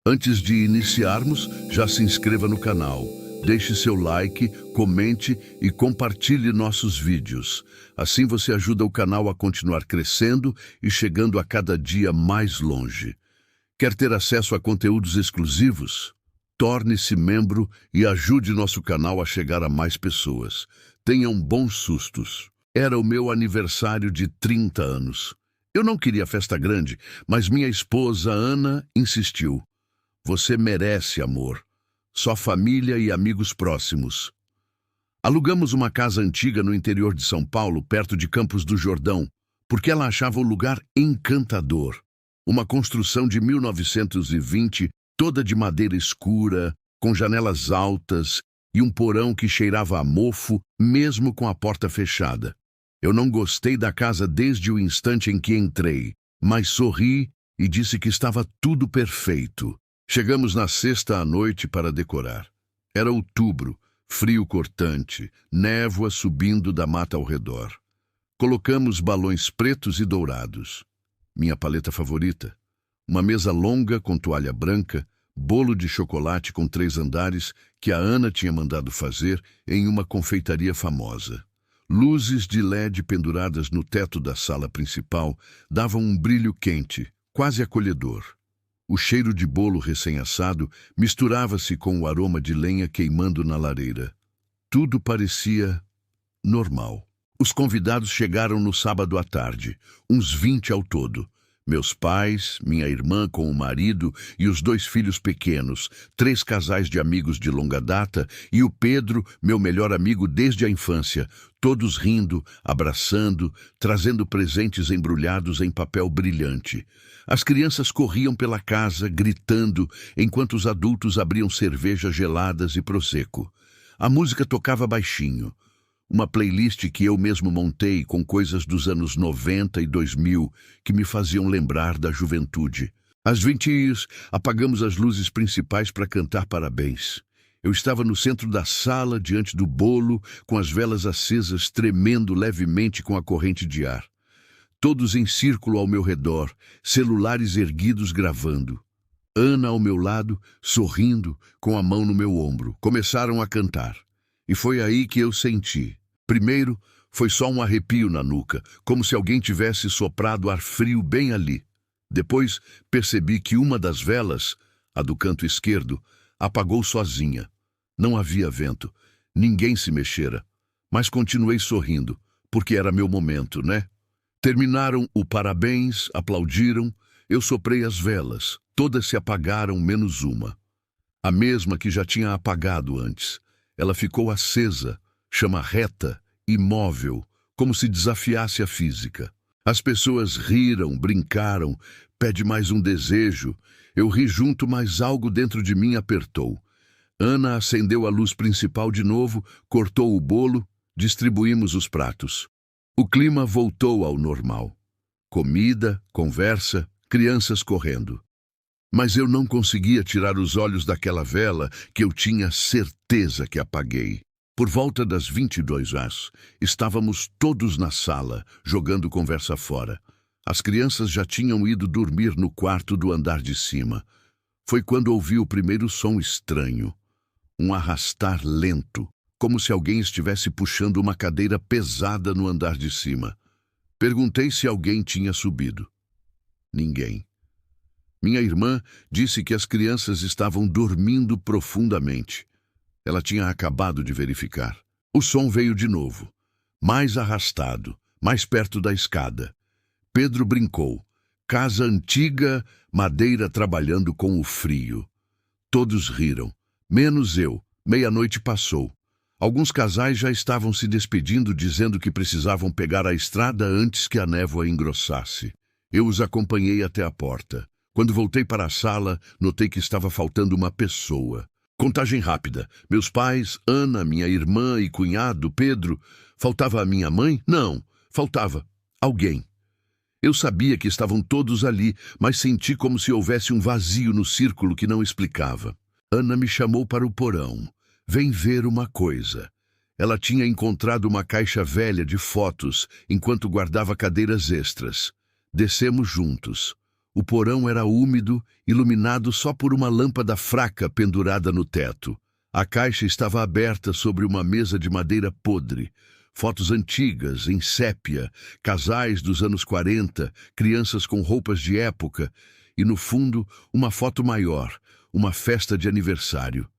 Antes de iniciarmos, já se inscreva no canal, deixe seu like, comente e compartilhe nossos vídeos. Assim você ajuda o canal a continuar crescendo e chegando a cada dia mais longe. Quer ter acesso a conteúdos exclusivos? Torne-se membro e ajude nosso canal a chegar a mais pessoas. Tenham bons sustos. Era o meu aniversário de 30 anos. Eu não queria festa grande, mas minha esposa, Ana, insistiu. Você merece amor. Só família e amigos próximos. Alugamos uma casa antiga no interior de São Paulo, perto de Campos do Jordão, porque ela achava o lugar encantador. Uma construção de 1920, toda de madeira escura, com janelas altas e um porão que cheirava a mofo, mesmo com a porta fechada. Eu não gostei da casa desde o instante em que entrei, mas sorri e disse que estava tudo perfeito. Chegamos na sexta à noite para decorar. Era outubro, frio cortante, névoa subindo da mata ao redor. Colocamos balões pretos e dourados. Minha paleta favorita. Uma mesa longa com toalha branca, bolo de chocolate com 3 andares que a Ana tinha mandado fazer em uma confeitaria famosa. Luzes de LED penduradas no teto da sala principal davam um brilho quente, quase acolhedor. O cheiro de bolo recém-assado misturava-se com o aroma de lenha queimando na lareira. Tudo parecia normal. Os convidados chegaram no sábado à tarde, uns 20 ao todo. Meus pais, minha irmã com o marido e os 2 filhos pequenos, 3 casais de amigos de longa data e o Pedro, meu melhor amigo desde a infância, todos rindo, abraçando, trazendo presentes embrulhados em papel brilhante. As crianças corriam pela casa, gritando, enquanto os adultos abriam cervejas geladas e prosecco. A música tocava baixinho. Uma playlist que eu mesmo montei com coisas dos anos 90 e 2000 que me faziam lembrar da juventude. Às 20 apagamos as luzes principais para cantar parabéns. Eu estava no centro da sala, diante do bolo, com as velas acesas tremendo levemente com a corrente de ar. Todos em círculo ao meu redor, celulares erguidos gravando. Ana ao meu lado, sorrindo, com a mão no meu ombro. Começaram a cantar. E foi aí que eu senti. Primeiro, foi só um arrepio na nuca, como se alguém tivesse soprado ar frio bem ali. Depois, percebi que uma das velas, a do canto esquerdo, apagou sozinha. Não havia vento, ninguém se mexera. Mas continuei sorrindo, porque era meu momento, né? Terminaram o parabéns, aplaudiram, eu soprei as velas. Todas se apagaram, menos uma. A mesma que já tinha apagado antes. Ela ficou acesa, chama reta, imóvel, como se desafiasse a física. As pessoas riram, brincaram, pede mais um desejo. Eu ri junto, mas algo dentro de mim apertou. Ana acendeu a luz principal de novo, cortou o bolo, distribuímos os pratos. O clima voltou ao normal. Comida, conversa, crianças correndo. Mas eu não conseguia tirar os olhos daquela vela que eu tinha certeza que apaguei. Por volta das 22h, estávamos todos na sala, jogando conversa fora. As crianças já tinham ido dormir no quarto do andar de cima. Foi quando ouvi o primeiro som estranho. Um arrastar lento, como se alguém estivesse puxando uma cadeira pesada no andar de cima. Perguntei se alguém tinha subido. Ninguém. Minha irmã disse que as crianças estavam dormindo profundamente. Ela tinha acabado de verificar. O som veio de novo, mais arrastado, mais perto da escada. Pedro brincou. Casa antiga, madeira trabalhando com o frio. Todos riram, menos eu. Meia-noite passou. Alguns casais já estavam se despedindo, dizendo que precisavam pegar a estrada antes que a névoa engrossasse. Eu os acompanhei até a porta. Quando voltei para a sala, notei que estava faltando uma pessoa. Contagem rápida. Meus pais, Ana, minha irmã e cunhado, Pedro. Faltava a minha mãe? Não, faltava alguém. Eu sabia que estavam todos ali, mas senti como se houvesse um vazio no círculo que não explicava. Ana me chamou para o porão. Vem ver uma coisa. Ela tinha encontrado uma caixa velha de fotos enquanto guardava cadeiras extras. Descemos juntos. O porão era úmido, iluminado só por uma lâmpada fraca pendurada no teto. A caixa estava aberta sobre uma mesa de madeira podre. Fotos antigas, em sépia, casais dos anos 40, crianças com roupas de época e, no fundo, uma foto maior, uma festa de aniversário.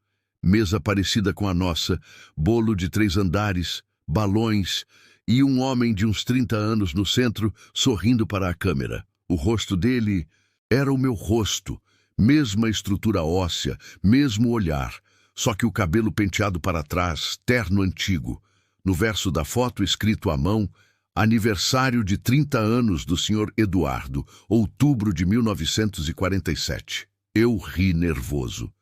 Mesa parecida com a nossa, bolo de 3 andares, balões e um homem de uns 30 anos no centro sorrindo para a câmera. O rosto dele era o meu rosto, mesma estrutura óssea, mesmo olhar, só que o cabelo penteado para trás, terno antigo. No verso da foto, escrito à mão, aniversário de 30 anos do Sr. Eduardo, outubro de 1947. Eu ri nervoso.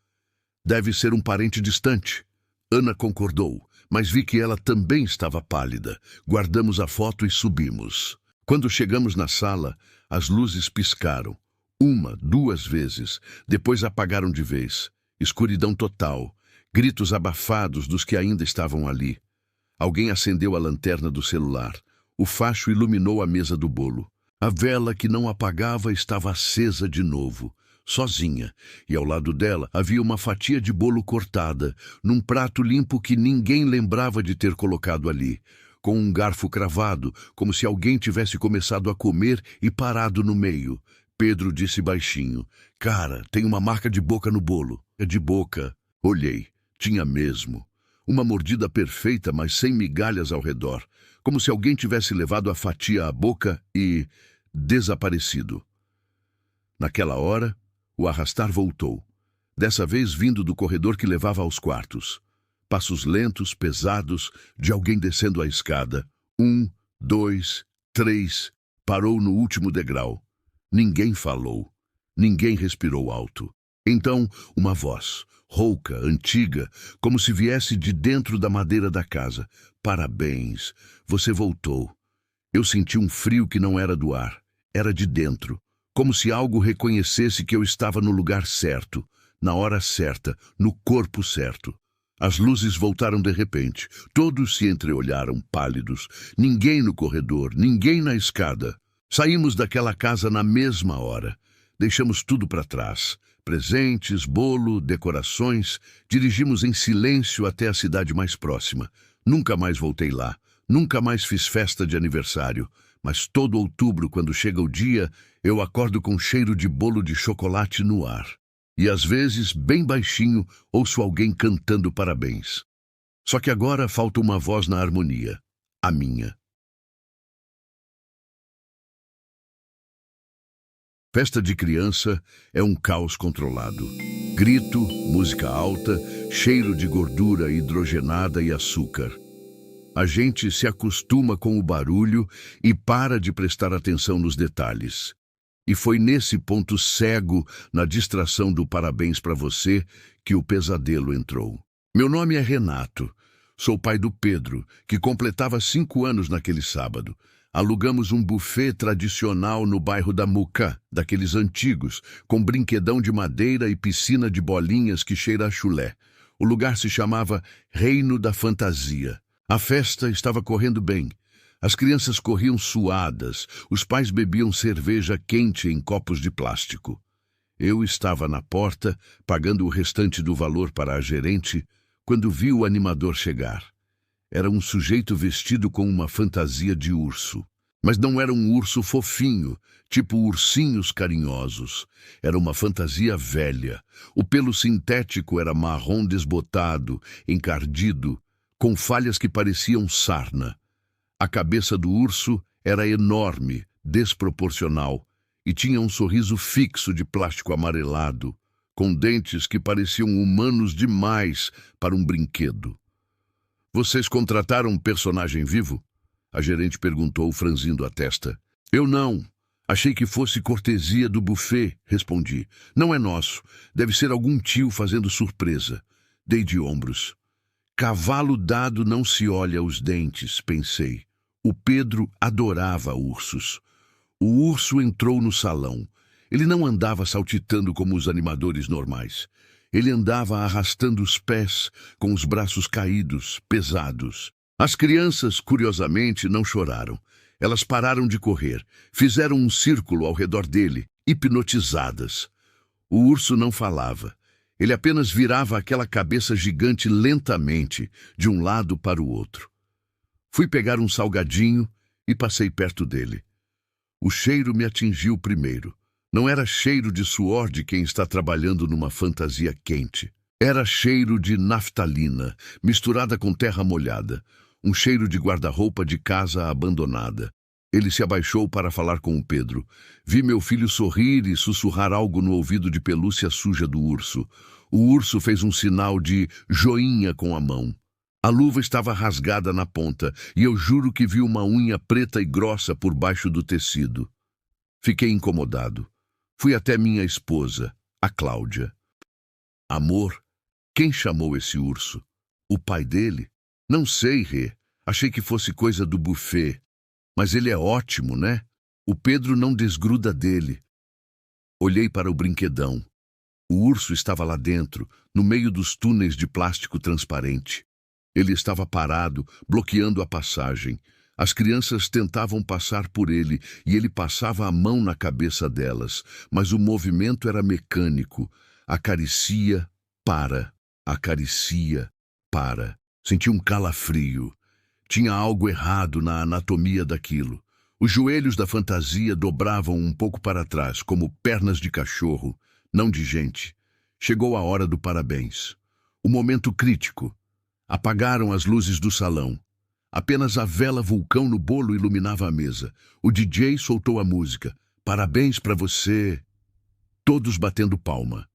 Deve ser um parente distante. Ana concordou, mas vi que ela também estava pálida. Guardamos a foto e subimos. Quando chegamos na sala, as luzes piscaram. 1, 2 vezes, depois apagaram de vez. Escuridão total, gritos abafados dos que ainda estavam ali. Alguém acendeu a lanterna do celular. O facho iluminou a mesa do bolo. A vela que não apagava estava acesa de novo, sozinha, e ao lado dela havia uma fatia de bolo cortada, num prato limpo que ninguém lembrava de ter colocado ali, com um garfo cravado, como se alguém tivesse começado a comer e parado no meio. Pedro disse baixinho: "Cara, tem uma marca de boca no bolo." "É de boca." Olhei. Tinha mesmo. Uma mordida perfeita, mas sem migalhas ao redor, como se alguém tivesse levado a fatia à boca e desaparecido. Naquela hora, o arrastar voltou, dessa vez vindo do corredor que levava aos quartos. Passos lentos, pesados, de alguém descendo a escada. 1, 2, 3, parou no último degrau. Ninguém falou. Ninguém respirou alto. Então, uma voz, rouca, antiga, como se viesse de dentro da madeira da casa. "Parabéns, você voltou." Eu senti um frio que não era do ar, era de dentro, como se algo reconhecesse que eu estava no lugar certo, na hora certa, no corpo certo. As luzes voltaram de repente. Todos se entreolharam, pálidos. Ninguém no corredor, ninguém na escada. Saímos daquela casa na mesma hora. Deixamos tudo para trás. Presentes, bolo, decorações. Dirigimos em silêncio até a cidade mais próxima. Nunca mais voltei lá. Nunca mais fiz festa de aniversário. Mas todo outubro, quando chega o dia, eu acordo com cheiro de bolo de chocolate no ar. E às vezes, bem baixinho, ouço alguém cantando parabéns. Só que agora falta uma voz na harmonia. A minha. Festa de criança é um caos controlado. Grito, música alta, cheiro de gordura hidrogenada e açúcar. A gente se acostuma com o barulho e para de prestar atenção nos detalhes. E foi nesse ponto cego, na distração do parabéns para você, que o pesadelo entrou. Meu nome é Renato. Sou pai do Pedro, que completava 5 anos naquele sábado. Alugamos um buffet tradicional no bairro da Muca, daqueles antigos, com brinquedão de madeira e piscina de bolinhas que cheira a chulé. O lugar se chamava Reino da Fantasia. A festa estava correndo bem. As crianças corriam suadas, os pais bebiam cerveja quente em copos de plástico. Eu estava na porta, pagando o restante do valor para a gerente, quando vi o animador chegar. Era um sujeito vestido com uma fantasia de urso. Mas não era um urso fofinho, tipo ursinhos carinhosos. Era uma fantasia velha. O pelo sintético era marrom desbotado, encardido, com falhas que pareciam sarna. A cabeça do urso era enorme, desproporcional, e tinha um sorriso fixo de plástico amarelado, com dentes que pareciam humanos demais para um brinquedo. "Vocês contrataram um personagem vivo?" A gerente perguntou, franzindo a testa. "Eu não. Achei que fosse cortesia do buffet", respondi. "Não é nosso. Deve ser algum tio fazendo surpresa." Dei de ombros. Cavalo dado não se olha os dentes, pensei. O Pedro adorava ursos. O urso entrou no salão. Ele não andava saltitando como os animadores normais. Ele andava arrastando os pés, com os braços caídos, pesados. As crianças, curiosamente, não choraram. Elas pararam de correr, fizeram um círculo ao redor dele, hipnotizadas. O urso não falava. Ele apenas virava aquela cabeça gigante lentamente, de um lado para o outro. Fui pegar um salgadinho e passei perto dele. O cheiro me atingiu primeiro. Não era cheiro de suor de quem está trabalhando numa fantasia quente. Era cheiro de naftalina, misturada com terra molhada. Um cheiro de guarda-roupa de casa abandonada. Ele se abaixou para falar com o Pedro. Vi meu filho sorrir e sussurrar algo no ouvido de pelúcia suja do urso. O urso fez um sinal de joinha com a mão. A luva estava rasgada na ponta, e eu juro que vi uma unha preta e grossa por baixo do tecido. Fiquei incomodado. Fui até minha esposa, a Cláudia. Amor, quem chamou esse urso? O pai dele? Não sei, Rê. Achei que fosse coisa do buffet. Mas ele é ótimo, né? O Pedro não desgruda dele. Olhei para o brinquedão. O urso estava lá dentro, no meio dos túneis de plástico transparente. Ele estava parado, bloqueando a passagem. As crianças tentavam passar por ele e ele passava a mão na cabeça delas, mas o movimento era mecânico. Acaricia, para. Acaricia, para. Senti um calafrio. Tinha algo errado na anatomia daquilo. Os joelhos da fantasia dobravam um pouco para trás, como pernas de cachorro, não de gente. Chegou a hora do parabéns. O momento crítico. Apagaram as luzes do salão. Apenas a vela vulcão no bolo iluminava a mesa. O DJ soltou a música. Parabéns para você. Todos batendo palma.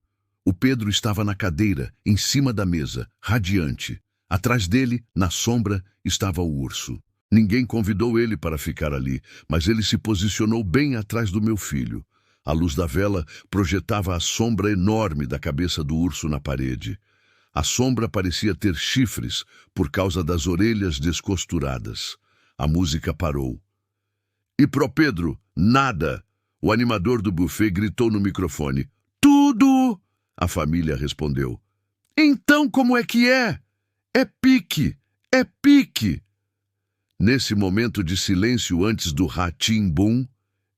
O Pedro estava na cadeira, em cima da mesa, radiante. Atrás dele, na sombra, estava o urso. Ninguém convidou ele para ficar ali, mas ele se posicionou bem atrás do meu filho. A luz da vela projetava a sombra enorme da cabeça do urso na parede. A sombra parecia ter chifres por causa das orelhas descosturadas. A música parou. E pro Pedro, nada! O animador do buffet gritou no microfone. Tudo! A família respondeu. Então como é que é? É pique! É pique! Nesse momento de silêncio antes do ratim-bum,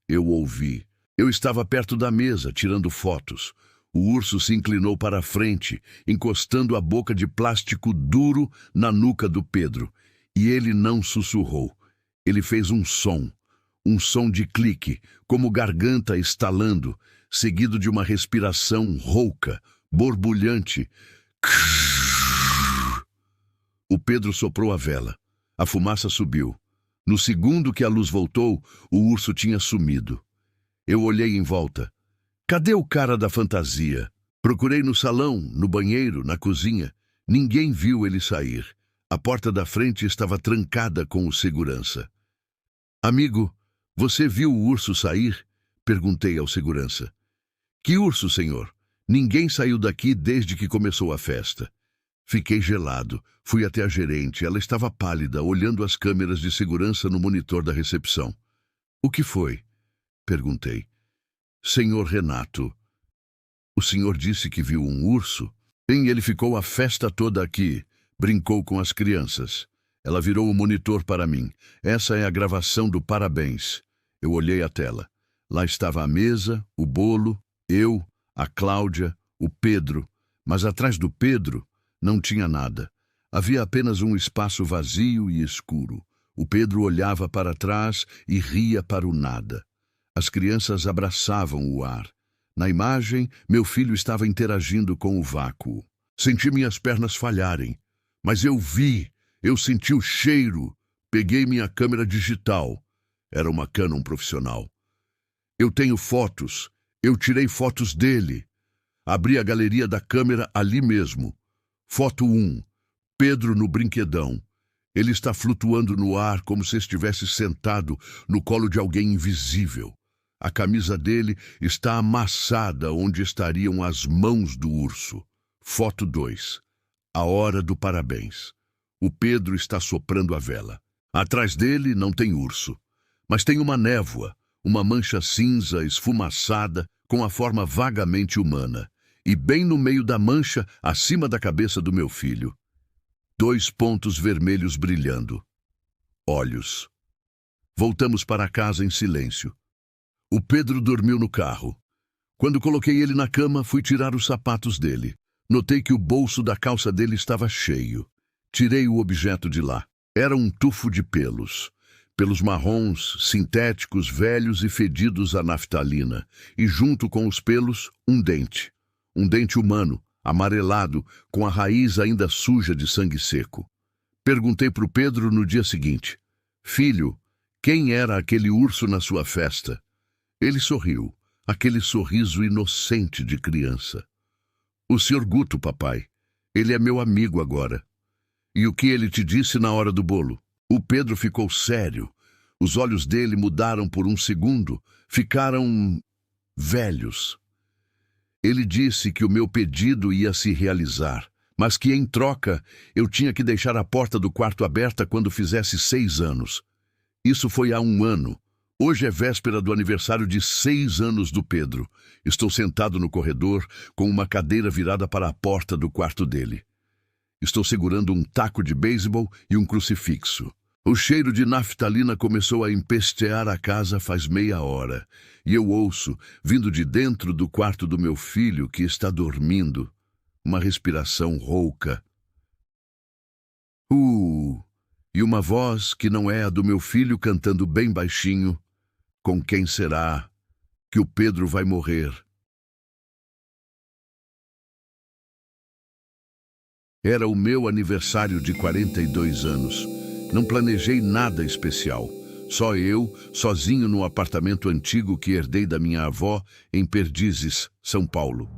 eu ouvi. Eu estava perto da mesa, tirando fotos. O urso se inclinou para a frente, encostando a boca de plástico duro na nuca do Pedro. E ele não sussurrou. Ele fez um som de clique, como garganta estalando, seguido de uma respiração rouca, borbulhante. O Pedro soprou a vela. A fumaça subiu. No segundo que a luz voltou, o urso tinha sumido. Eu olhei em volta. Cadê o cara da fantasia? Procurei no salão, no banheiro, na cozinha. Ninguém viu ele sair. A porta da frente estava trancada com o segurança. Amigo, você viu o urso sair? Perguntei ao segurança. Que urso, senhor? Ninguém saiu daqui desde que começou a festa. Fiquei gelado. Fui até a gerente. Ela estava pálida, olhando as câmeras de segurança no monitor da recepção. O que foi? Perguntei. Senhor Renato, o senhor disse que viu um urso? Sim, ele ficou a festa toda aqui. Brincou com as crianças. Ela virou o monitor para mim. Essa é a gravação do parabéns. Eu olhei a tela. Lá estava a mesa, o bolo, eu, a Cláudia, o Pedro. Mas atrás do Pedro não tinha nada. Havia apenas um espaço vazio e escuro. O Pedro olhava para trás e ria para o nada. As crianças abraçavam o ar. Na imagem, meu filho estava interagindo com o vácuo. Senti minhas pernas falharem. Mas eu senti o cheiro. Peguei minha câmera digital. Era uma Canon profissional. Eu tenho fotos. Eu tirei fotos dele. Abri a galeria da câmera ali mesmo. Foto 1. Pedro no brinquedão. Ele está flutuando no ar como se estivesse sentado no colo de alguém invisível. A camisa dele está amassada onde estariam as mãos do urso. Foto 2. A hora do parabéns. O Pedro está soprando a vela. Atrás dele não tem urso, mas tem uma névoa, uma mancha cinza esfumaçada com a forma vagamente humana. E bem no meio da mancha, acima da cabeça do meu filho, 2 pontos vermelhos brilhando. Olhos. Voltamos para casa em silêncio. O Pedro dormiu no carro. Quando coloquei ele na cama, fui tirar os sapatos dele. Notei que o bolso da calça dele estava cheio. Tirei o objeto de lá. Era um tufo de pelos. Pelos marrons, sintéticos, velhos e fedidos a naftalina. E junto com os pelos, um dente. Um dente humano, amarelado, com a raiz ainda suja de sangue seco. Perguntei para o Pedro no dia seguinte: Filho, quem era aquele urso na sua festa? Ele sorriu, aquele sorriso inocente de criança. O Sr. Guto, papai. Ele é meu amigo agora. E o que ele te disse na hora do bolo? O Pedro ficou sério. Os olhos dele mudaram por um segundo, ficaram velhos. Ele disse que o meu pedido ia se realizar, mas que, em troca, eu tinha que deixar a porta do quarto aberta quando fizesse 6 anos. Isso foi há 1 ano. Hoje é véspera do aniversário de 6 anos do Pedro. Estou sentado no corredor, com uma cadeira virada para a porta do quarto dele. Estou segurando um taco de beisebol e um crucifixo. O cheiro de naftalina começou a empestear a casa faz meia hora, e eu ouço, vindo de dentro do quarto do meu filho, que está dormindo, uma respiração rouca. E uma voz que não é a do meu filho cantando bem baixinho: com quem será que o Pedro vai morrer? Era o meu aniversário de 42 anos. Não planejei nada especial. Só eu, sozinho no apartamento antigo que herdei da minha avó, em Perdizes, São Paulo.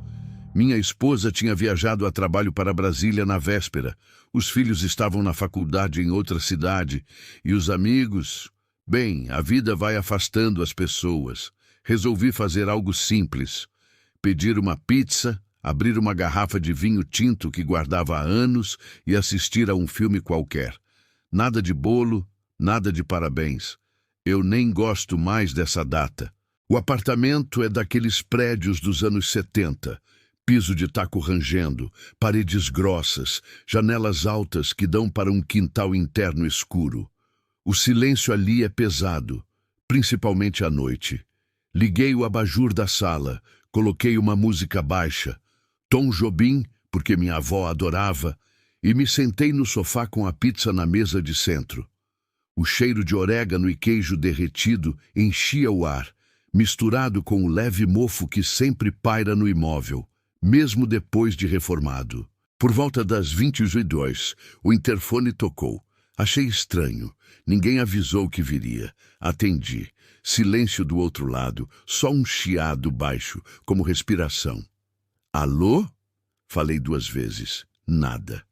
Minha esposa tinha viajado a trabalho para Brasília na véspera. Os filhos estavam na faculdade em outra cidade. E os amigos... Bem, a vida vai afastando as pessoas. Resolvi fazer algo simples. Pedir uma pizza, abrir uma garrafa de vinho tinto que guardava há anos e assistir a um filme qualquer. Nada de bolo, nada de parabéns. Eu nem gosto mais dessa data. O apartamento é daqueles prédios dos anos 70. Piso de taco rangendo, paredes grossas, janelas altas que dão para um quintal interno escuro. O silêncio ali é pesado, principalmente à noite. Liguei o abajur da sala, coloquei uma música baixa, Tom Jobim, porque minha avó adorava, e me sentei no sofá com a pizza na mesa de centro. O cheiro de orégano e queijo derretido enchia o ar, misturado com o leve mofo que sempre paira no imóvel, mesmo depois de reformado. Por volta das 22h02, o interfone tocou. Achei estranho. Ninguém avisou que viria. Atendi. Silêncio do outro lado, só um chiado baixo, como respiração. Alô? Falei 2 vezes. Nada.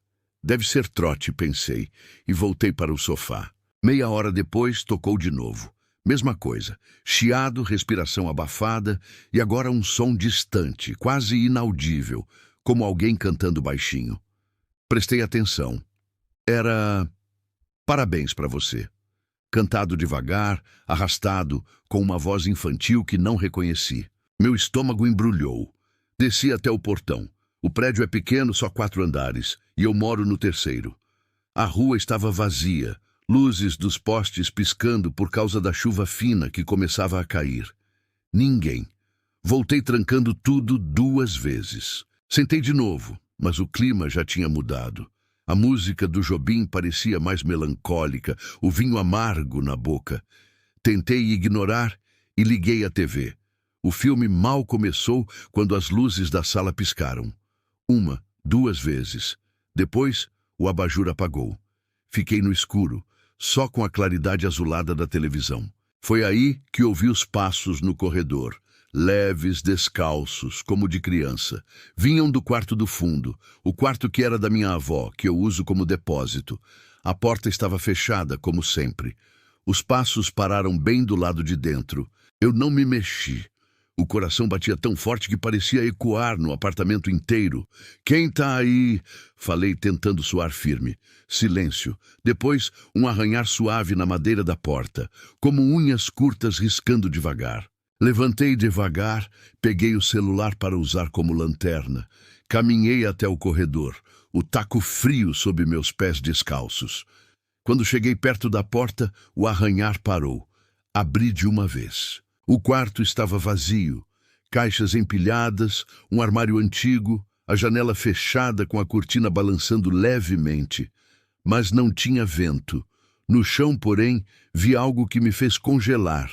Deve ser trote, pensei, e voltei para o sofá. Meia hora depois, tocou de novo. Mesma coisa. Chiado, respiração abafada, e agora um som distante, quase inaudível, como alguém cantando baixinho. Prestei atenção. Era... Parabéns para você. Cantado devagar, arrastado, com uma voz infantil que não reconheci. Meu estômago embrulhou. Desci até o portão. O prédio é pequeno, só 4 andares, e eu moro no 3º. A rua estava vazia, luzes dos postes piscando por causa da chuva fina que começava a cair. Ninguém. Voltei trancando tudo 2 vezes. Sentei de novo, mas o clima já tinha mudado. A música do Jobim parecia mais melancólica, o vinho amargo na boca. Tentei ignorar e liguei a TV. O filme mal começou quando as luzes da sala piscaram. 1, 2 vezes. Depois, o abajur apagou. Fiquei no escuro, só com a claridade azulada da televisão. Foi aí que ouvi os passos no corredor. Leves, descalços, como de criança. Vinham do quarto do fundo, o quarto que era da minha avó, que eu uso como depósito. A porta estava fechada, como sempre. Os passos pararam bem do lado de dentro. Eu não me mexi. O coração batia tão forte que parecia ecoar no apartamento inteiro. Quem tá aí? Falei, tentando soar firme. Silêncio. Depois, um arranhar suave na madeira da porta, como unhas curtas riscando devagar. Levantei devagar, peguei o celular para usar como lanterna. Caminhei até o corredor, o taco frio sob meus pés descalços. Quando cheguei perto da porta, o arranhar parou. Abri de uma vez. O quarto estava vazio. caixas empilhadas, um armário antigo, a janela fechada com a cortina balançando levemente. Mas não tinha vento. No chão, porém, vi algo que me fez congelar.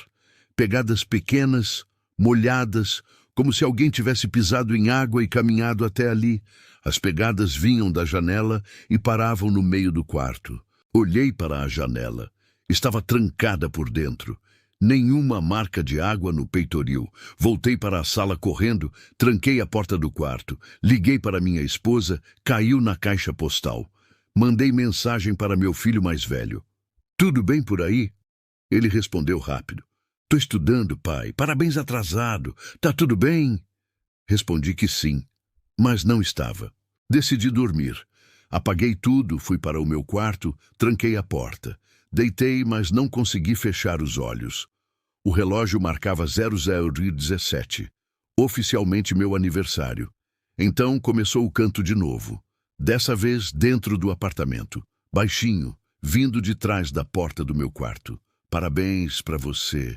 Pegadas pequenas, molhadas, como se alguém tivesse pisado em água e caminhado até ali. As pegadas vinham da janela e paravam no meio do quarto. Olhei para a janela. Estava trancada por dentro. Nenhuma marca de água no peitoril. Voltei para a sala correndo, tranquei a porta do quarto, liguei para minha esposa, caiu na caixa postal. Mandei mensagem para meu filho mais velho. Tudo bem por aí? Ele respondeu rápido. Tô estudando, pai. Parabéns atrasado. Tá tudo bem? Respondi que sim, mas não estava. Decidi dormir. Apaguei tudo, fui para o meu quarto, tranquei a porta. Deitei, mas não consegui fechar os olhos. O relógio marcava 00:17, oficialmente meu aniversário. Então começou o canto de novo. Dessa vez dentro do apartamento, baixinho, vindo de trás da porta do meu quarto. Parabéns para você.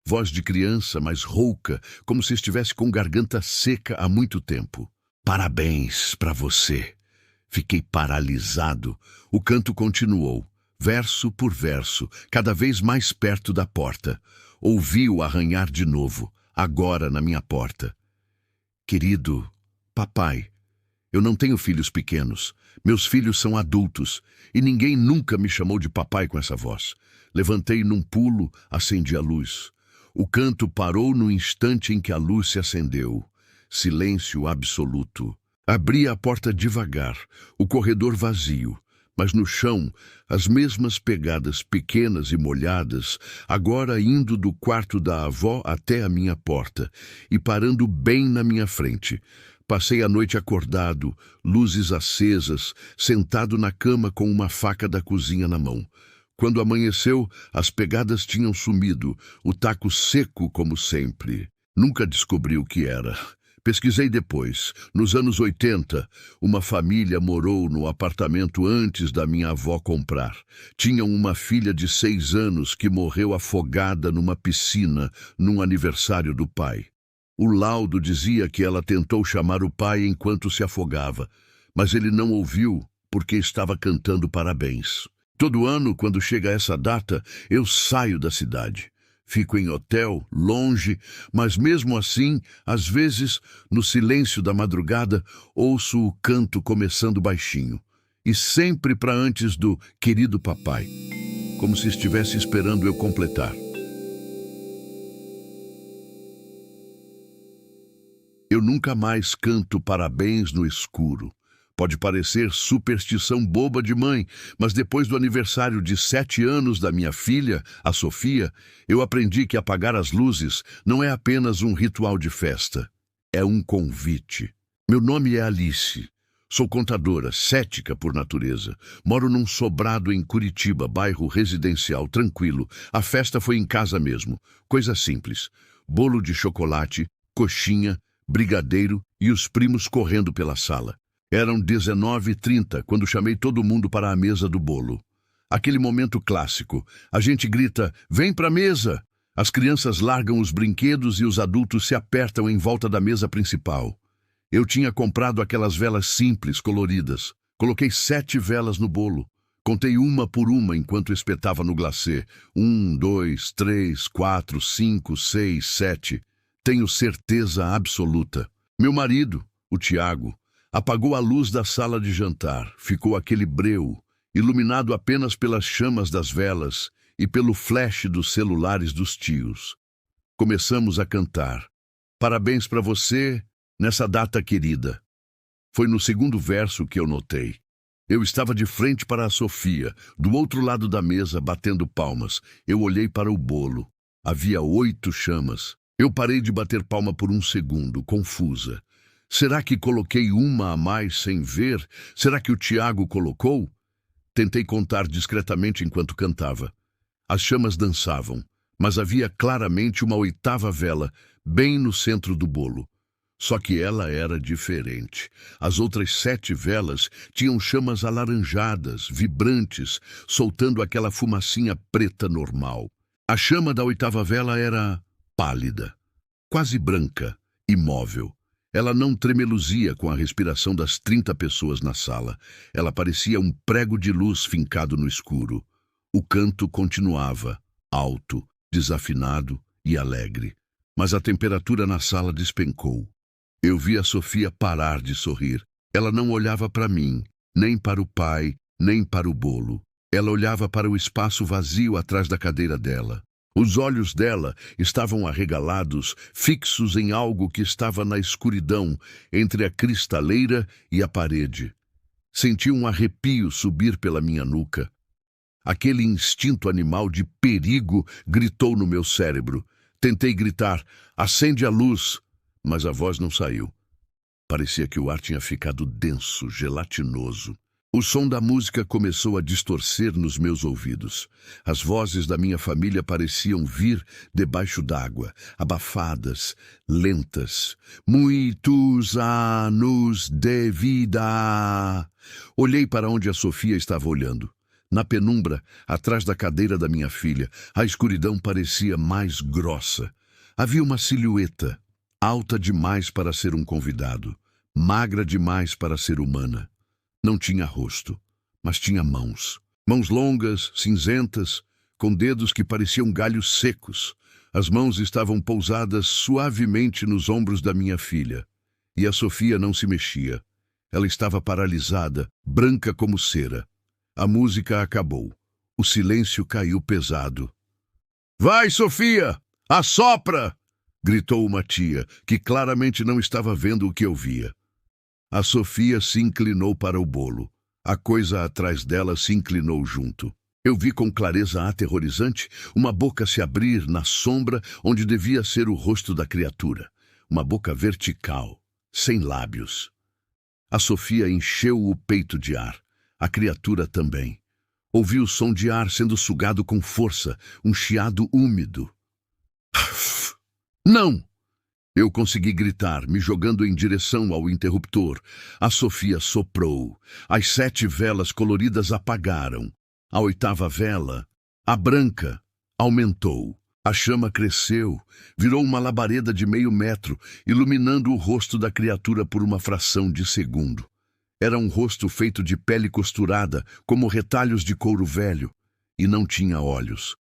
Voz de criança, mas rouca, como se estivesse com garganta seca há muito tempo. Parabéns para você. Fiquei paralisado. O canto continuou, verso por verso, cada vez mais perto da porta. Ouvi-o arranhar de novo, agora na minha porta. Querido papai, eu não tenho filhos pequenos. Meus filhos são adultos e ninguém nunca me chamou de papai com essa voz. Levantei num pulo, acendi a luz. O canto parou no instante em que a luz se acendeu. Silêncio absoluto. Abri a porta devagar, o corredor vazio, mas no chão as mesmas pegadas pequenas e molhadas, agora indo do quarto da avó até a minha porta e parando bem na minha frente. Passei a noite acordado, luzes acesas, sentado na cama com uma faca da cozinha na mão. Quando amanheceu, as pegadas tinham sumido, o taco seco como sempre. Nunca descobri o que era. Pesquisei depois. Nos anos 80, uma família morou no apartamento antes da minha avó comprar. Tinham uma filha de 6 anos que morreu afogada numa piscina num aniversário do pai. O laudo dizia que ela tentou chamar o pai enquanto se afogava, mas ele não ouviu porque estava cantando parabéns. Todo ano, quando chega essa data, eu saio da cidade. Fico em hotel, longe, mas mesmo assim, às vezes, no silêncio da madrugada, ouço o canto começando baixinho. E sempre para antes do querido papai, como se estivesse esperando eu completar. Eu nunca mais canto parabéns no escuro. Pode parecer superstição boba de mãe, mas depois do aniversário de 7 anos da minha filha, a Sofia, eu aprendi que apagar as luzes não é apenas um ritual de festa, é um convite. Meu nome é Alice. Sou contadora, cética por natureza. Moro num sobrado em Curitiba, bairro residencial, tranquilo. A festa foi em casa mesmo. Coisa simples. Bolo de chocolate, coxinha, brigadeiro e os primos correndo pela sala. Eram 19h30 quando chamei todo mundo para a mesa do bolo. Aquele momento clássico. A gente grita, vem pra mesa! As crianças largam os brinquedos e os adultos se apertam em volta da mesa principal. Eu tinha comprado aquelas velas simples, coloridas. Coloquei 7 velas no bolo. Contei uma por uma enquanto espetava no glacê. 1, 2, 3, 4, 5, 6, 7. Tenho certeza absoluta. Meu marido, o Tiago, apagou a luz da sala de jantar. Ficou aquele breu, iluminado apenas pelas chamas das velas e pelo flash dos celulares dos tios. Começamos a cantar. Parabéns para você nessa data querida. Foi no segundo verso que eu notei. Eu estava de frente para a Sofia, do outro lado da mesa, batendo palmas. Eu olhei para o bolo. Havia 8 chamas. Eu parei de bater palma por um segundo, confusa. Será que coloquei uma a mais sem ver? Será que o Tiago colocou? Tentei contar discretamente enquanto cantava. As chamas dançavam, mas havia claramente uma 8ª vela, bem no centro do bolo. Só que ela era diferente. As outras 7 velas tinham chamas alaranjadas, vibrantes, soltando aquela fumacinha preta normal. A chama da 8ª vela era pálida, quase branca, imóvel. Ela não tremeluzia com a respiração das 30 pessoas na sala. Ela parecia um prego de luz fincado no escuro. O canto continuava, alto, desafinado e alegre. Mas a temperatura na sala despencou. Eu vi a Sofia parar de sorrir. Ela não olhava para mim, nem para o pai, nem para o bolo. Ela olhava para o espaço vazio atrás da cadeira dela. Os olhos dela estavam arregalados, fixos em algo que estava na escuridão, entre a cristaleira e a parede. Senti um arrepio subir pela minha nuca. Aquele instinto animal de perigo gritou no meu cérebro. Tentei gritar, acende a luz, mas a voz não saiu. Parecia que o ar tinha ficado denso, gelatinoso. O som da música começou a distorcer nos meus ouvidos. As vozes da minha família pareciam vir debaixo d'água, abafadas, lentas. Muitos anos de vida. Olhei para onde a Sofia estava olhando. Na penumbra, atrás da cadeira da minha filha, a escuridão parecia mais grossa. Havia uma silhueta, alta demais para ser um convidado, magra demais para ser humana. Não tinha rosto, mas tinha mãos. Mãos longas, cinzentas, com dedos que pareciam galhos secos. As mãos estavam pousadas suavemente nos ombros da minha filha. E a Sofia não se mexia. Ela estava paralisada, branca como cera. A música acabou. O silêncio caiu pesado. "Vai, Sofia! Assopra!" gritou uma tia, que claramente não estava vendo o que eu via. A Sofia se inclinou para o bolo. A coisa atrás dela se inclinou junto. Eu vi com clareza aterrorizante uma boca se abrir na sombra onde devia ser o rosto da criatura. Uma boca vertical, sem lábios. A Sofia encheu o peito de ar. A criatura também. Ouvi o som de ar sendo sugado com força, um chiado úmido. "Não!" Eu consegui gritar, me jogando em direção ao interruptor. A Sofia soprou. As 7 velas coloridas apagaram. A 8ª vela, a branca, aumentou. A chama cresceu, virou uma labareda de meio metro, iluminando o rosto da criatura por uma fração de segundo. Era um rosto feito de pele costurada, como retalhos de couro velho, e não tinha olhos.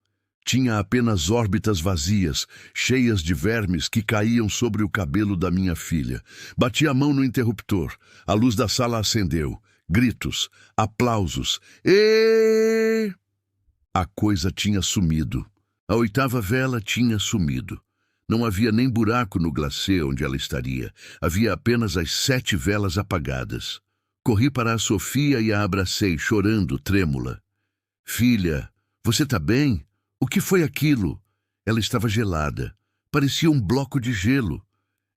Tinha apenas órbitas vazias, cheias de vermes que caíam sobre o cabelo da minha filha. Bati a mão no interruptor. A luz da sala acendeu. Gritos, aplausos. "Êêê!" A coisa tinha sumido. A 8ª vela tinha sumido. Não havia nem buraco no glacê onde ela estaria. Havia apenas as 7 velas apagadas. Corri para a Sofia e a abracei, chorando, trêmula. "Filha, você está bem? O que foi aquilo?" Ela estava gelada. Parecia um bloco de gelo.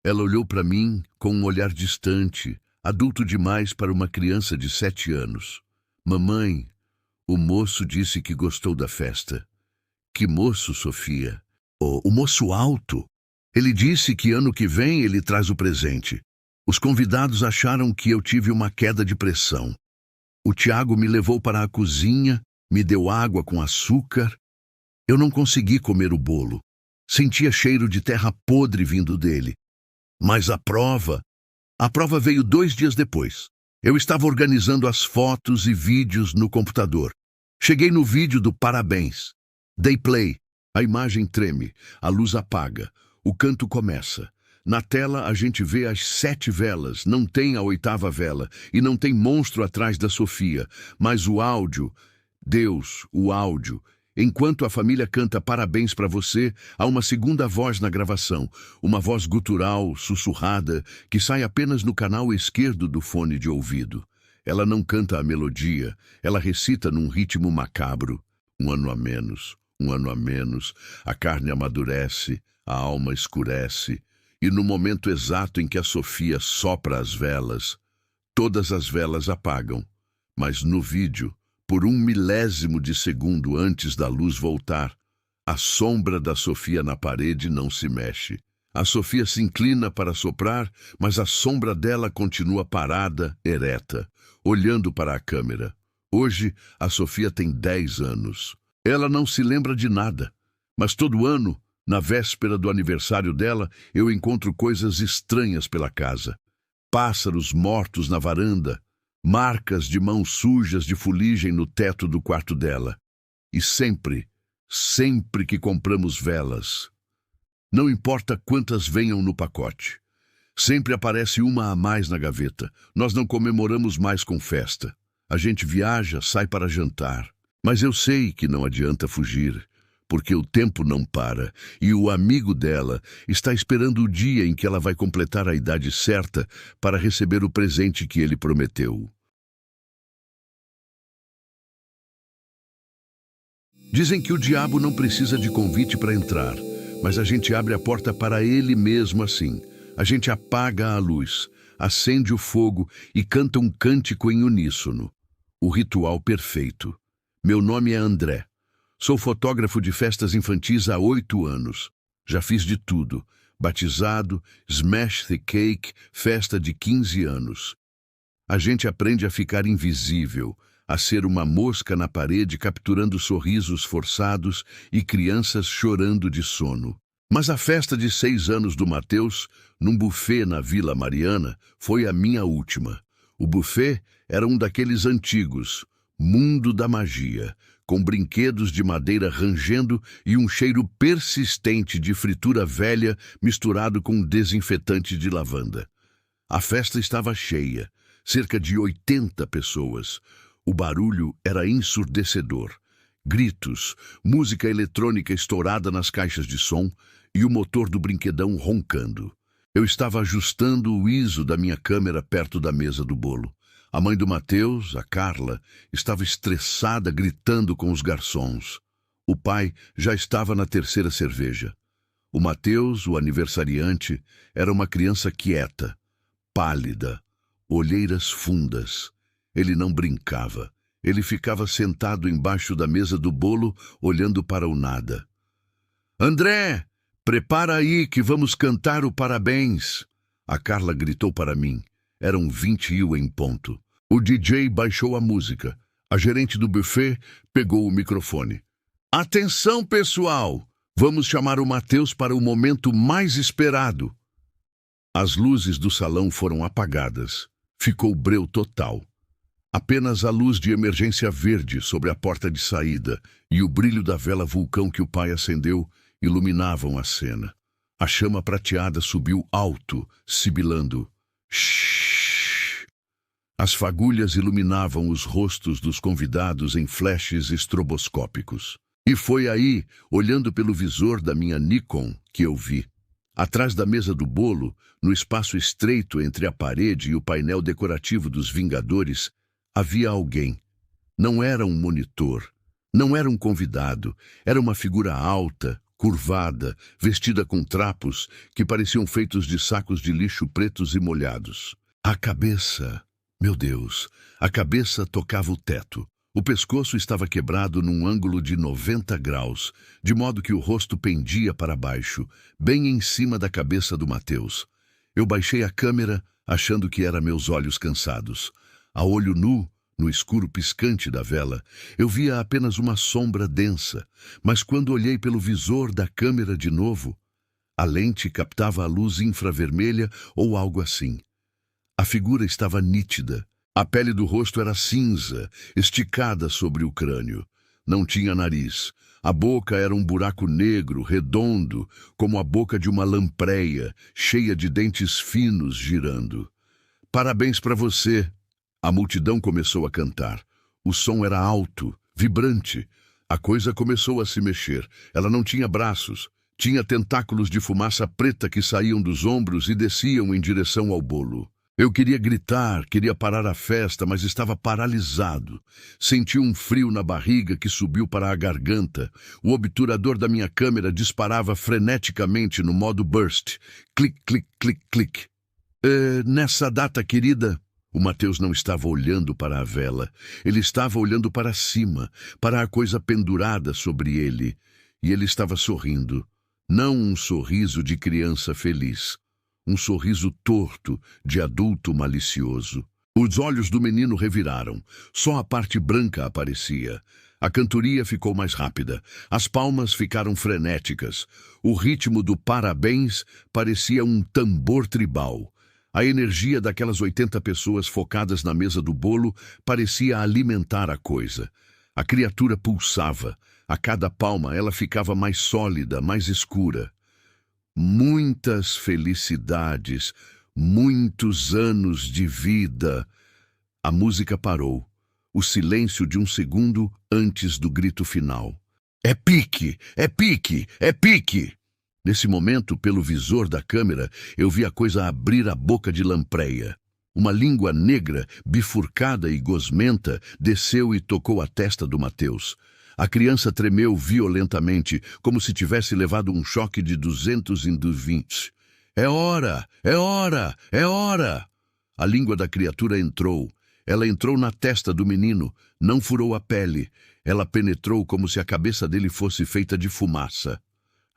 Ela olhou para mim com um olhar distante, adulto demais para uma criança de 7 anos. "Mamãe, o moço disse que gostou da festa." "Que moço, Sofia?" O moço alto. Ele disse que ano que vem ele traz o presente. Os convidados acharam que eu tive uma queda de pressão. O Tiago me levou para a cozinha, me deu água com açúcar. Eu não consegui comer o bolo. Sentia cheiro de terra podre vindo dele. Mas a prova veio 2 dias depois. Eu estava organizando as fotos e vídeos no computador. Cheguei no vídeo do parabéns. Dei play. A imagem treme, a luz apaga, o canto começa. Na tela a gente vê as 7 velas, não tem a 8ª vela e não tem monstro atrás da Sofia, mas o áudio, Deus, o áudio. Enquanto a família canta parabéns para você, há uma segunda voz na gravação, uma voz gutural, sussurrada, que sai apenas no canal esquerdo do fone de ouvido. Ela não canta a melodia, ela recita num ritmo macabro. 1 ano a menos, 1 ano a menos, a carne amadurece, a alma escurece, e no momento exato em que a Sofia sopra as velas, todas as velas apagam, mas no vídeo, por 1 milésimo de segundo antes da luz voltar, a sombra da Sofia na parede não se mexe. A Sofia se inclina para soprar, mas a sombra dela continua parada, ereta, olhando para a câmera. Hoje, a Sofia tem 10 anos. Ela não se lembra de nada, mas todo ano, Na véspera do aniversário dela, eu encontro coisas estranhas pela casa. Pássaros mortos na varanda, marcas de mãos sujas de fuligem no teto do quarto dela. E sempre que compramos velas, não importa quantas venham no pacote, sempre aparece uma a mais na gaveta. Nós não comemoramos mais com festa. A gente viaja, sai para jantar. Mas eu sei que não adianta fugir, porque o tempo não para, e o amigo dela está esperando o dia em que ela vai completar a idade certa para receber o presente que ele prometeu. Dizem que o diabo não precisa de convite para entrar, mas a gente abre a porta para ele mesmo assim. A gente apaga a luz, acende o fogo e canta um cântico em uníssono. O ritual perfeito. Meu nome é André. Sou fotógrafo de festas infantis há 8 anos. Já fiz de tudo. Batizado, smash the cake, festa de 15 anos. A gente aprende a ficar invisível, a ser uma mosca na parede capturando sorrisos forçados e crianças chorando de sono. Mas a festa de 6 anos do Matheus, num buffet na Vila Mariana, foi a minha última. O buffet era um daqueles antigos, mundo da magia, com brinquedos de madeira rangendo e um cheiro persistente de fritura velha misturado com desinfetante de lavanda. A festa estava cheia, cerca de 80 pessoas. O barulho era ensurdecedor. Gritos, música eletrônica estourada nas caixas de som e o motor do brinquedão roncando. Eu estava ajustando o ISO da minha câmera perto da mesa do bolo. A mãe do Matheus, a Carla, estava estressada gritando com os garçons. O pai já estava na 3ª cerveja. O Matheus, o aniversariante, era uma criança quieta, pálida, olheiras fundas. Ele não brincava. Ele ficava sentado embaixo da mesa do bolo, olhando para o nada. André, prepara aí que vamos cantar o parabéns. A Carla gritou para mim. Eram 21 em ponto. O DJ baixou a música. A gerente do buffet pegou o microfone. Atenção, pessoal! Vamos chamar o Matheus para o momento mais esperado. As luzes do salão foram apagadas. Ficou breu total. Apenas a luz de emergência verde sobre a porta de saída e o brilho da vela vulcão que o pai acendeu iluminavam a cena. A chama prateada subiu alto, sibilando. Shhh! As fagulhas iluminavam os rostos dos convidados em flashes estroboscópicos. E foi aí, olhando pelo visor da minha Nikon, que eu vi. Atrás da mesa do bolo, no espaço estreito entre a parede e o painel decorativo dos Vingadores, havia alguém. Não era um monitor, não era um convidado, era uma figura alta, curvada, vestida com trapos que pareciam feitos de sacos de lixo pretos e molhados. A cabeça, meu Deus, a cabeça tocava o teto. O pescoço estava quebrado num ângulo de 90 graus, de modo que o rosto pendia para baixo, bem em cima da cabeça do Matheus. Eu baixei a câmera, achando que era meus olhos cansados. A olho nu, no escuro piscante da vela, eu via apenas uma sombra densa, mas quando olhei pelo visor da câmera de novo, a lente captava a luz infravermelha ou algo assim. A figura estava nítida. A pele do rosto era cinza, esticada sobre o crânio. Não tinha nariz. A boca era um buraco negro, redondo, como a boca de uma lampreia, cheia de dentes finos girando. Parabéns para você! A multidão começou a cantar. O som era alto, vibrante. A coisa começou a se mexer. Ela não tinha braços. Tinha tentáculos de fumaça preta que saíam dos ombros e desciam em direção ao bolo. Eu queria gritar, queria parar a festa, mas estava paralisado. Senti um frio na barriga que subiu para a garganta. O obturador da minha câmera disparava freneticamente no modo burst. Clic, clic, clic, clic. Nessa data, querida... O Matheus não estava olhando para a vela. Ele estava olhando para cima, para a coisa pendurada sobre ele. E ele estava sorrindo. Não um sorriso de criança feliz. Um sorriso torto, de adulto malicioso. Os olhos do menino reviraram. Só a parte branca aparecia. A cantoria ficou mais rápida. As palmas ficaram frenéticas. O ritmo do parabéns parecia um tambor tribal. A energia daquelas 80 pessoas focadas na mesa do bolo parecia alimentar a coisa. A criatura pulsava. A cada palma ela ficava mais sólida, mais escura. Muitas felicidades, muitos anos de vida. A música parou. O silêncio de um segundo antes do grito final. É pique! É pique! É pique! Nesse momento, pelo visor da câmera, eu vi a coisa abrir a boca de lampreia. Uma língua negra, bifurcada e gosmenta, desceu e tocou a testa do Mateus. A criança tremeu violentamente, como se tivesse levado um choque de 220. É hora! É hora! É hora! A língua da criatura entrou. Ela entrou na testa do menino, não furou a pele. Ela penetrou como se a cabeça dele fosse feita de fumaça.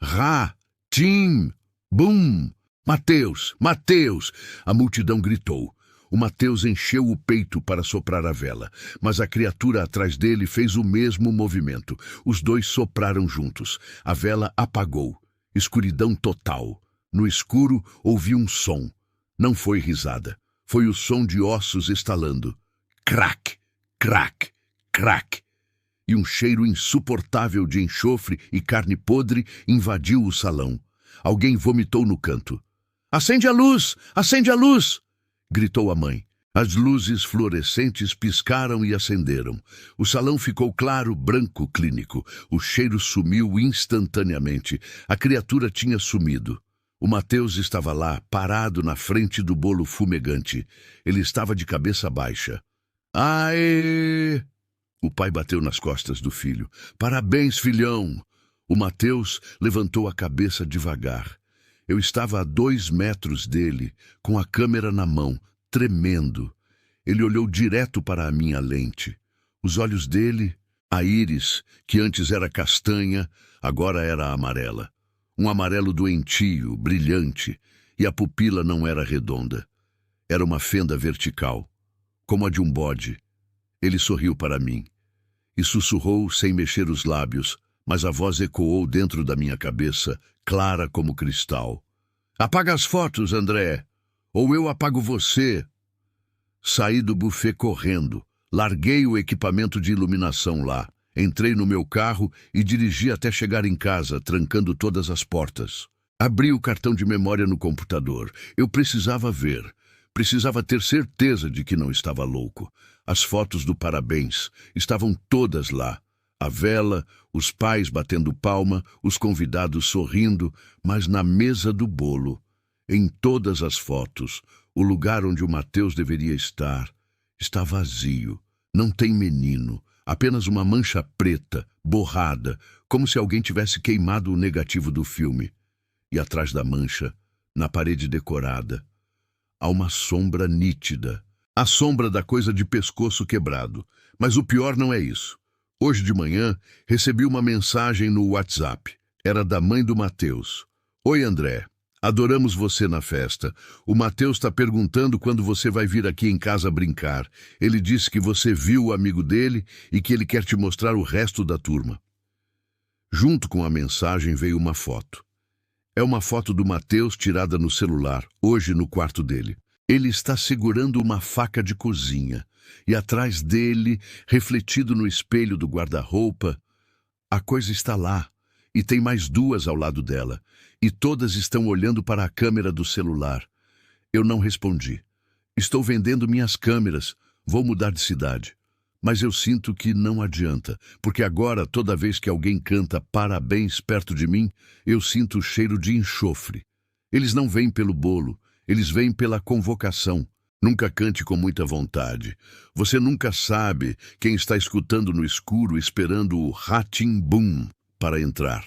Rá! Tim! Bum! Mateus! Mateus! A multidão gritou. O Mateus encheu o peito para soprar a vela, mas a criatura atrás dele fez o mesmo movimento. Os dois sopraram juntos. A vela apagou. Escuridão total. No escuro, ouvi um som. Não foi risada. Foi o som de ossos estalando. Crac, crac, crac. E um cheiro insuportável de enxofre e carne podre invadiu o salão. Alguém vomitou no canto. Acende a luz! Acende a luz! Gritou a mãe. As luzes fluorescentes piscaram e acenderam. O salão ficou claro, branco, clínico. O cheiro sumiu instantaneamente. A criatura tinha sumido. O Mateus estava lá, parado na frente do bolo fumegante. Ele estava de cabeça baixa. Aê! O pai bateu nas costas do filho. Parabéns, filhão! O Mateus levantou a cabeça devagar. Eu estava a 2 metros dele, com a câmera na mão, tremendo. Ele olhou direto para a minha lente. Os olhos dele, a íris, que antes era castanha, agora era amarela. Um amarelo doentio, brilhante, e a pupila não era redonda. Era uma fenda vertical, como a de um bode. Ele sorriu para mim e sussurrou sem mexer os lábios, mas a voz ecoou dentro da minha cabeça, clara como cristal. Apaga as fotos, André, ou eu apago você. Saí do buffet correndo, larguei o equipamento de iluminação lá, entrei no meu carro e dirigi até chegar em casa, trancando todas as portas. Abri o cartão de memória no computador. Eu precisava ver. Precisava ter certeza de que não estava louco. As fotos do parabéns estavam todas lá. A vela, os pais batendo palma, os convidados sorrindo, mas na mesa do bolo, em todas as fotos, o lugar onde o Mateus deveria estar, está vazio. Não tem menino, apenas uma mancha preta, borrada, como se alguém tivesse queimado o negativo do filme. E atrás da mancha, na parede decorada, há uma sombra nítida. A sombra da coisa de pescoço quebrado. Mas o pior não é isso. Hoje de manhã, recebi uma mensagem no WhatsApp. Era da mãe do Mateus. Oi, André. Adoramos você na festa. O Mateus está perguntando quando você vai vir aqui em casa brincar. Ele disse que você viu o amigo dele e que ele quer te mostrar o resto da turma. Junto com a mensagem veio uma foto. É uma foto do Mateus tirada no celular, hoje no quarto dele. Ele está segurando uma faca de cozinha e atrás dele, refletido no espelho do guarda-roupa, a coisa está lá e tem mais 2 ao lado dela e todas estão olhando para a câmera do celular. Eu não respondi. Estou vendendo minhas câmeras, vou mudar de cidade. Mas eu sinto que não adianta, porque agora, toda vez que alguém canta parabéns perto de mim, eu sinto o cheiro de enxofre. Eles não vêm pelo bolo, eles vêm pela convocação. Nunca cante com muita vontade. Você nunca sabe quem está escutando no escuro, esperando o Rá-Tim-Bum para entrar.